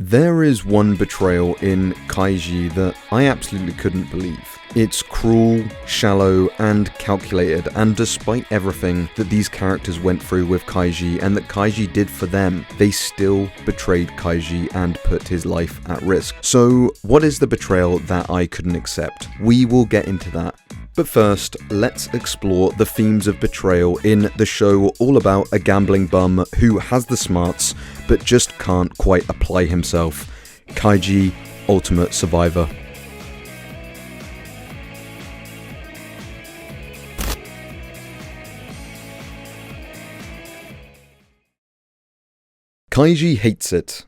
There is one betrayal in Kaiji that I absolutely couldn't believe. It's cruel, shallow, and calculated, and despite everything that these characters went through with Kaiji and that Kaiji did for them, they still betrayed Kaiji and put his life at risk. So, what is the betrayal that I couldn't accept? We will get into that. But first, let's explore the themes of betrayal in the show all about a gambling bum who has the smarts but just can't quite apply himself. Kaiji, Ultimate Survivor. Kaiji hates it.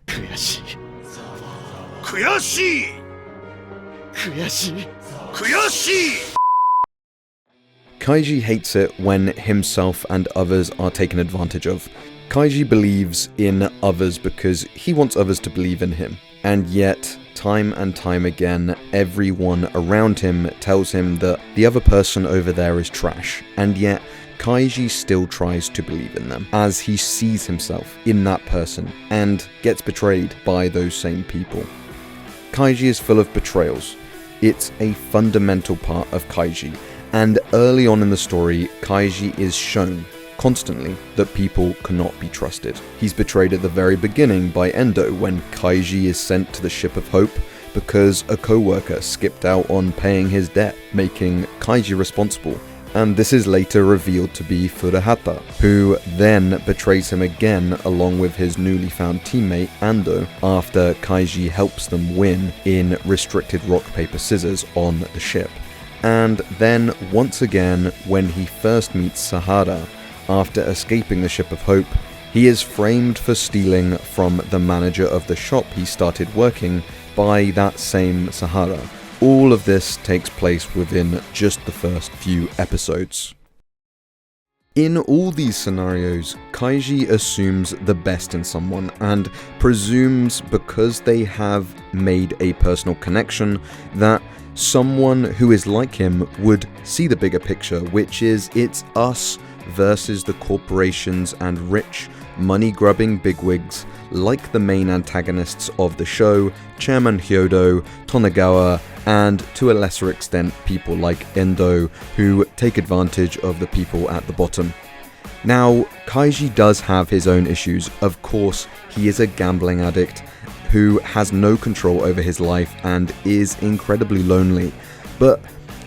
Kaiji hates it when himself and others are taken advantage of. Kaiji believes in others because he wants others to believe in him. And yet, time and time again, everyone around him tells him that the other person over there is trash. And yet, Kaiji still tries to believe in them, as he sees himself in that person and gets betrayed by those same people. Kaiji is full of betrayals. It's a fundamental part of Kaiji. And early on in the story, Kaiji is shown constantly that people cannot be trusted. He's betrayed at the very beginning by Endo when Kaiji is sent to the Ship of Hope because a co-worker skipped out on paying his debt, making Kaiji responsible. And this is later revealed to be Furuhata, who then betrays him again along with his newly found teammate Ando after Kaiji helps them win in restricted rock paper scissors on the ship. And then once again when he first meets Sahara after escaping the Ship of Hope, he is framed for stealing from the manager of the shop he started working by that same Sahara. All of this takes place within just the first few episodes. In all these scenarios, Kaiji assumes the best in someone and presumes because they have made a personal connection that someone who is like him would see the bigger picture, which is it's us versus the corporations and rich, money-grubbing bigwigs like the main antagonists of the show, Chairman Hyodo, Tonegawa, and to a lesser extent people like Endo who take advantage of the people at the bottom. Now, Kaiji does have his own issues. Of course, he is a gambling addict who has no control over his life and is incredibly lonely, but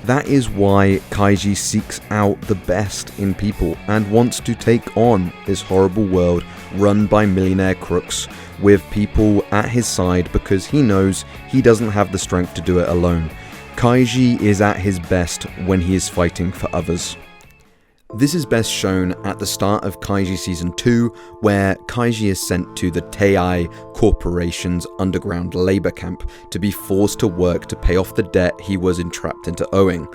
that is why Kaiji seeks out the best in people and wants to take on this horrible world run by millionaire crooks with people at his side because he knows he doesn't have the strength to do it alone. Kaiji is at his best when he is fighting for others. This is best shown at the start of Kaiji Season 2, where Kaiji is sent to the Tei Corporation's underground labor camp to be forced to work to pay off the debt he was entrapped into owing.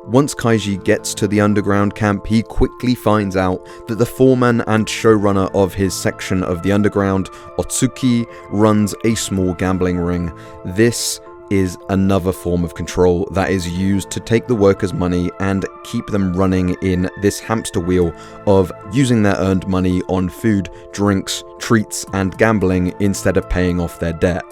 Once Kaiji gets to the underground camp, he quickly finds out that the foreman and showrunner of his section of the underground, Otsuki, runs a small gambling ring. This is another form of control that is used to take the workers' money and keep them running in this hamster wheel of using their earned money on food, drinks, treats, and gambling instead of paying off their debt.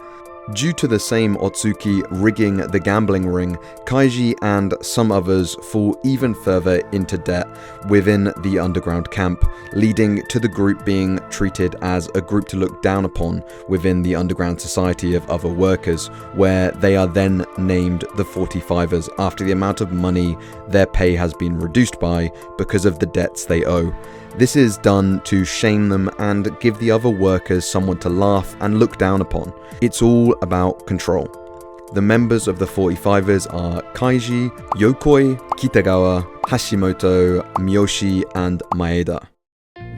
Due to the same Otsuki rigging the gambling ring, Kaiji and some others fall even further into debt within the underground camp, leading to the group being treated as a group to look down upon within the underground society of other workers, where they are then named the 45ers after the amount of money their pay has been reduced by because of the debts they owe. This is done to shame them and give the other workers someone to laugh and look down upon. It's all about control. The members of the 45ers are Kaiji, Yokoi, Kitagawa, Hashimoto, Miyoshi, and Maeda.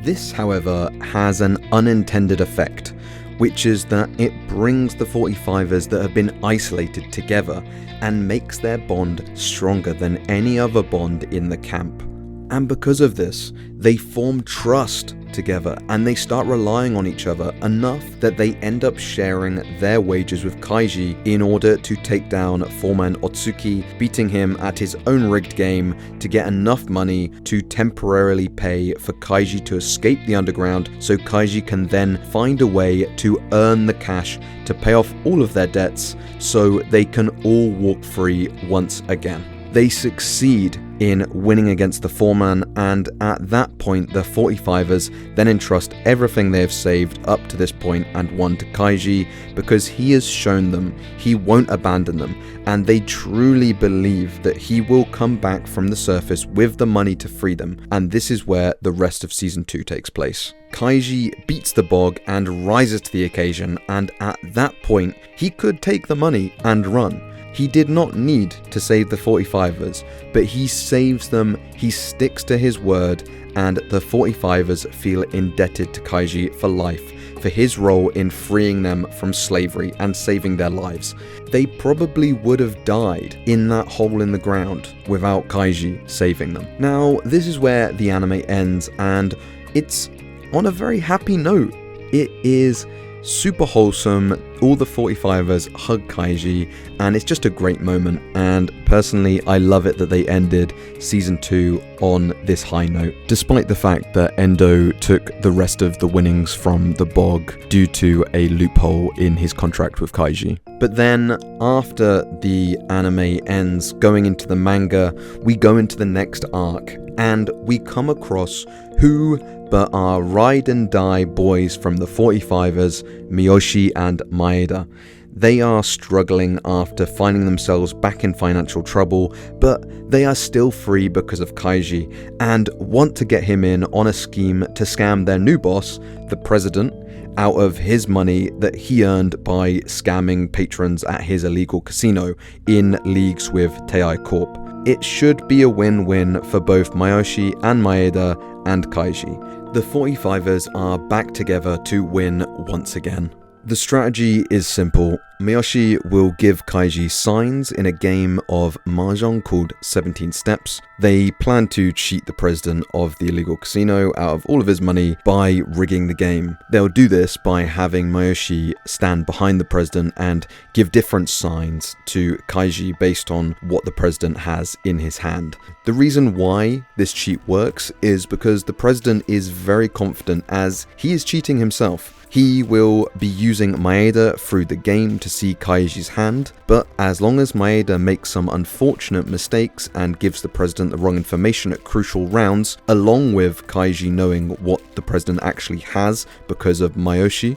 This, however, has an unintended effect, which is that it brings the 45ers that have been isolated together and makes their bond stronger than any other bond in the camp. And because of this, they form trust together and they start relying on each other enough that they end up sharing their wages with Kaiji in order to take down foreman Otsuki, beating him at his own rigged game to get enough money to temporarily pay for Kaiji to escape the underground, so Kaiji can then find a way to earn the cash to pay off all of their debts so they can all walk free once again. They succeed in winning against the foreman, and at that point the 45ers then entrust everything they have saved up to this point and won to Kaiji, because he has shown them he won't abandon them, and they truly believe that he will come back from the surface with the money to free them. And this is where the rest of season 2 takes place. Kaiji beats the bog and rises to the occasion, and at that point he could take the money and run. He did not need to save the 45ers, but he saves them, he sticks to his word, and the 45ers feel indebted to Kaiji for life, for his role in freeing them from slavery and saving their lives. They probably would have died in that hole in the ground without Kaiji saving them. Now, this is where the anime ends, and it's on a very happy note. It is super wholesome. All the 45ers hug Kaiji, and it's just a great moment, and personally I love it that they ended season 2 on this high note, despite the fact that Endo took the rest of the winnings from the bog due to a loophole in his contract with Kaiji. But then after the anime ends, going into the manga, we go into the next arc, and we come across who but our ride and die boys from the 45ers, Miyoshi and Maeda. They are struggling after finding themselves back in financial trouble, but they are still free because of Kaiji, and want to get him in on a scheme to scam their new boss, the president, out of his money that he earned by scamming patrons at his illegal casino in leagues with Tei Corp. It should be a win-win for both Miyoshi and Maeda and Kaiji. The 45ers are back together to win once again. The strategy is simple. Miyoshi will give Kaiji signs in a game of mahjong called 17 Steps. They plan to cheat the president of the illegal casino out of all of his money by rigging the game. They'll do this by having Miyoshi stand behind the president and give different signs to Kaiji based on what the president has in his hand. The reason why this cheat works is because the president is very confident, as he is cheating himself. He will be using Maeda through the game to see Kaiji's hand, but as long as Maeda makes some unfortunate mistakes and gives the president the wrong information at crucial rounds, along with Kaiji knowing what the president actually has because of Miyoshi,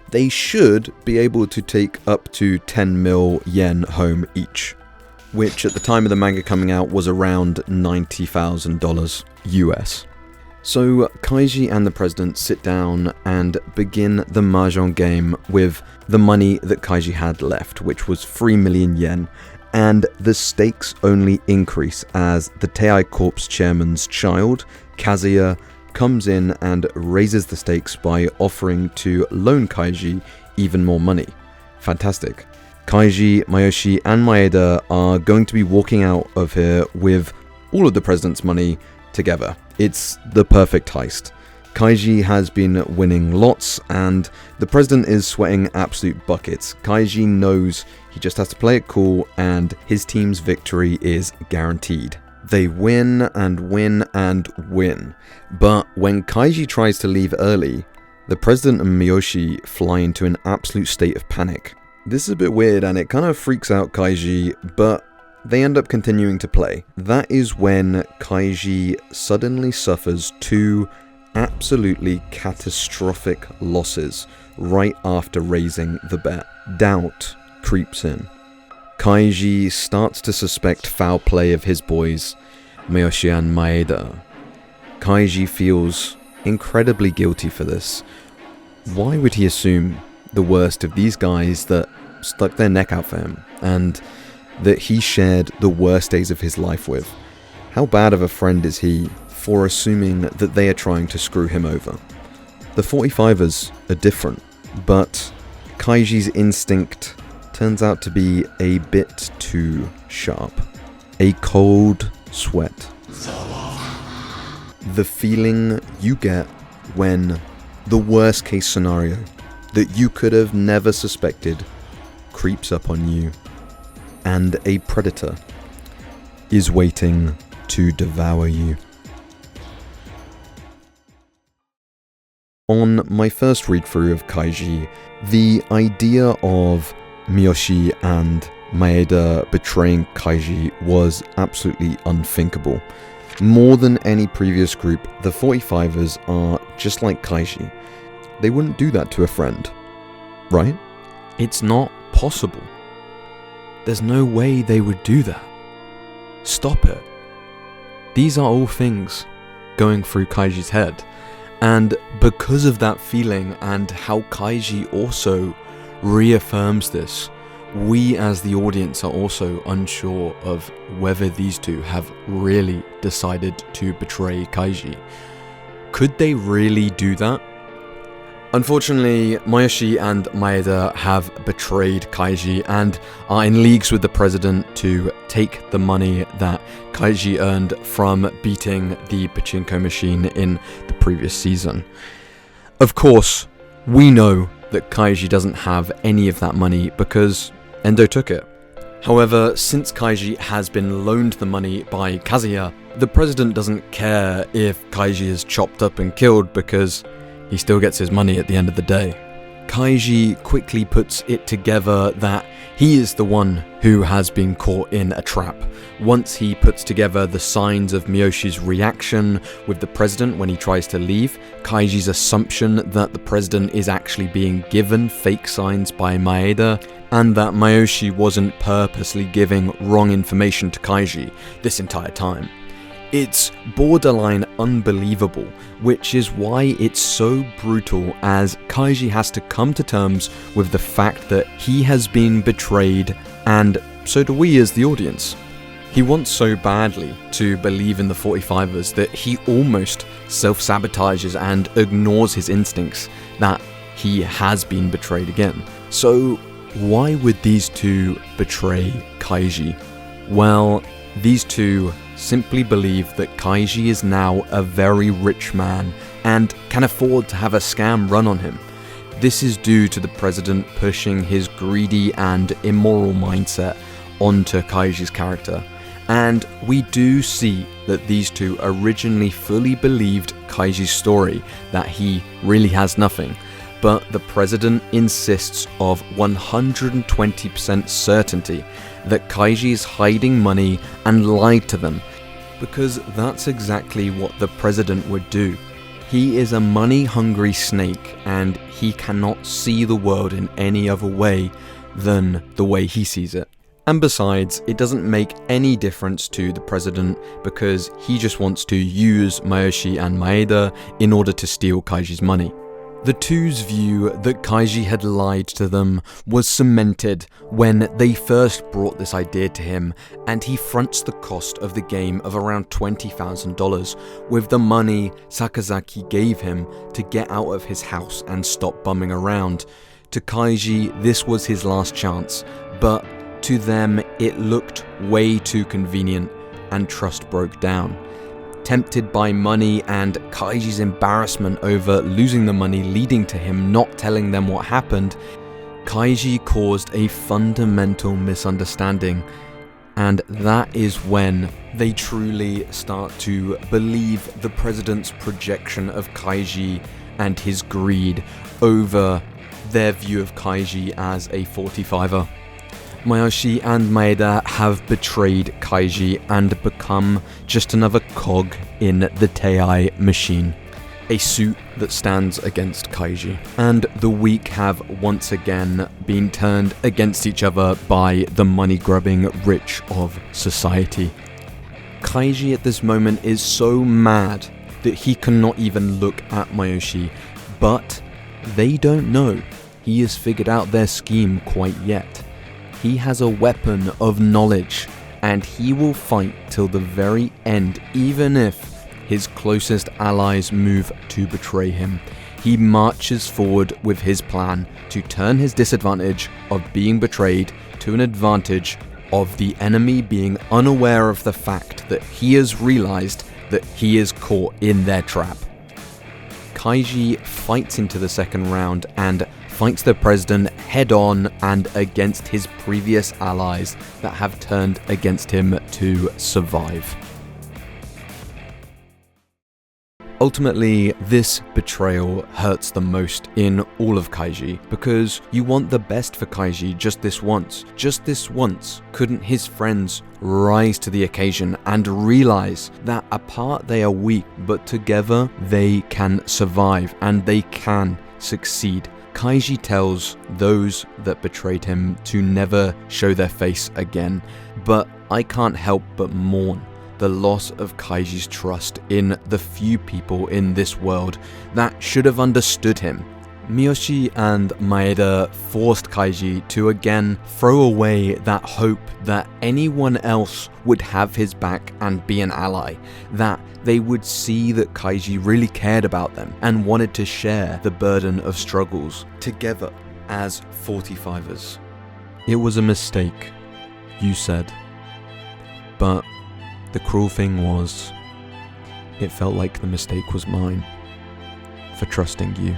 they should be able to take up to 10 mil yen home each, which at the time of the manga coming out was around $90,000 US. So Kaiji and the president sit down and begin the mahjong game with the money that Kaiji had left, which was 3 million yen, and the stakes only increase as the Tei Corp's chairman's child, Kazuya, comes in and raises the stakes by offering to loan Kaiji even more money. Fantastic. Kaiji, Miyoshi and Maeda are going to be walking out of here with all of the president's money together. It's the perfect heist. Kaiji has been winning lots, and the president is sweating absolute buckets. Kaiji knows he just has to play it cool, and his team's victory is guaranteed. They win and win and win. But when Kaiji tries to leave early, the president and Miyoshi fly into an absolute state of panic. This is a bit weird, and it kind of freaks out Kaiji, but they end up continuing to play. That is when Kaiji suddenly suffers 2 absolutely catastrophic losses right after raising the bet. Doubt creeps in. Kaiji starts to suspect foul play of his boys, Miyoshi and Maeda. Kaiji feels incredibly guilty for this. Why would he assume the worst of these guys that stuck their neck out for him, and that he shared the worst days of his life with? How bad of a friend is he for assuming that they are trying to screw him over? The 45ers are different, but Kaiji's instinct turns out to be a bit too sharp. A cold sweat the feeling you get when the worst case scenario that you could have never suspected creeps up on you and a predator is waiting to devour you. On my first read-through of Kaiji, the idea of Miyoshi and Maeda betraying Kaiji was absolutely unthinkable. More than any previous group, the 45ers are just like Kaiji. They wouldn't do that to a friend, right? It's not possible. There's no way they would do that. Stop it. These are all things going through Kaiji's head. And because of that feeling and how Kaiji also reaffirms this, we as the audience are also unsure of whether these two have really decided to betray Kaiji. Could they really do that? Unfortunately, Miyoshi and Maeda have betrayed Kaiji and are in leagues with the president to take the money that Kaiji earned from beating the pachinko machine in the previous season. Of course, we know that Kaiji doesn't have any of that money because Endo took it. However, since Kaiji has been loaned the money by Kazuya, the president doesn't care if Kaiji is chopped up and killed because he still gets his money at the end of the day. Kaiji quickly puts it together that he is the one who has been caught in a trap. Once he puts together the signs of Miyoshi's reaction with the president when he tries to leave, Kaiji's assumption that the president is actually being given fake signs by Maeda, and that Miyoshi wasn't purposely giving wrong information to Kaiji this entire time. It's borderline unbelievable, which is why it's so brutal, as Kaiji has to come to terms with the fact that he has been betrayed, and so do we as the audience. He wants so badly to believe in the 45ers that he almost self-sabotages and ignores his instincts that he has been betrayed again. So why would these two betray Kaiji? Well, these two simply believe that Kaiji is now a very rich man and can afford to have a scam run on him. This is due to the president pushing his greedy and immoral mindset onto Kaiji's character. And we do see that these two originally fully believed Kaiji's story, that he really has nothing. But the president insists of 120% certainty that Kaiji is hiding money and lied to them, because that's exactly what the president would do. He is a money-hungry snake, and he cannot see the world in any other way than the way he sees it. And besides, it doesn't make any difference to the president because he just wants to use Miyoshi and Maeda in order to steal Kaiji's money. The two's view that Kaiji had lied to them was cemented when they first brought this idea to him, and he fronts the cost of the game of around $20,000 with the money Sakazaki gave him to get out of his house and stop bumming around. To Kaiji, this was his last chance, but to them it looked way too convenient and trust broke down. Tempted by money and Kaiji's embarrassment over losing the money leading to him not telling them what happened, Kaiji caused a fundamental misunderstanding, and that is when they truly start to believe the president's projection of Kaiji and his greed over their view of Kaiji as a 45er. Miyoshi and Maeda have betrayed Kaiji and become just another cog in the Tei machine, a suit that stands against Kaiji. And the weak have once again been turned against each other by the money-grubbing rich of society. Kaiji at this moment is so mad that he cannot even look at Miyoshi, but they don't know he has figured out their scheme quite yet. He has a weapon of knowledge, and he will fight till the very end, even if his closest allies move to betray him. He marches forward with his plan to turn his disadvantage of being betrayed to an advantage of the enemy being unaware of the fact that he has realized that he is caught in their trap. Kaiji fights into the second round and fights the president head-on and against his previous allies that have turned against him to survive. Ultimately, this betrayal hurts the most in all of Kaiji, because you want the best for Kaiji just this once. Just this once, couldn't his friends rise to the occasion and realize that apart they are weak, but together they can survive and they can succeed. Kaiji tells those that betrayed him to never show their face again, but I can't help but mourn the loss of Kaiji's trust in the few people in this world that should have understood him. Miyoshi and Maeda forced Kaiji to again throw away that hope that anyone else would have his back and be an ally, that they would see that Kaiji really cared about them and wanted to share the burden of struggles together as 45ers. It was a mistake, you said, but the cruel thing was, it felt like the mistake was mine for trusting you.